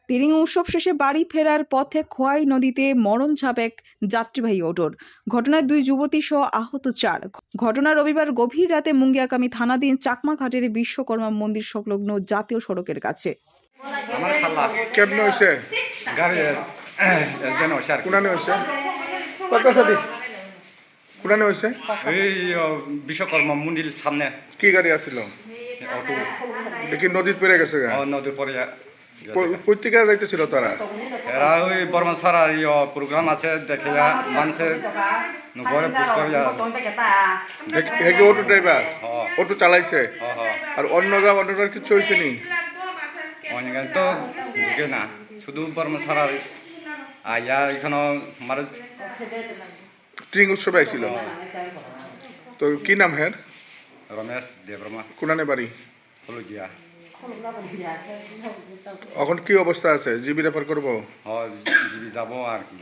তিরিং উৎসব শেষে বাড়ি ফেরার পথে খোয়াই নদীতে মরণঝাঁপ এক যাত্রীবাহী অটোর। ঘটনায় 2 যুবতী সহ আহত 4। ঘটনা রবিবার গভীর রাতে মুঙ্গিয়াকামী থানাধীন চাকমাঘাটের বিশ্বকর্মা মন্দির সংলগ্ন জাতীয় সড়কের কাছে। আমার শালা কেমনে হয়েছে? গাড়ি যেন স্যার কুনানে হয়েছে? কথা সাথে কুনানে হয়েছে? এই বিশ্বকর্মা মন্দির সামনে কি গাড়ি আসছিল? অটো দেখি নদীত পড়ে গেছে গা। নদীর পরে পত্রিকা যাইতেছিল তারা। এরা ওই বর্মা সারার প্রোগ্রাম আছে দেখে মানুষের ঘরে পুষ করিয়া হেগে অটো ড্রাইভার অটো চালাইছে আর অন্যরা কিছু হয়েছে নি? অনেক তো ঢুকে না, শুধু বর্মা সারার আইয়া এখানে আমার ট্রিং উৎসবে আইছিল। তো কি নাম হ্যার? রমেশ দেববর্মা কুনানে বাড়ি? হলুজিয়া। এখন কি অবস্থা আছে? জিবি রেফার করবো? জিবি যাব আর কি।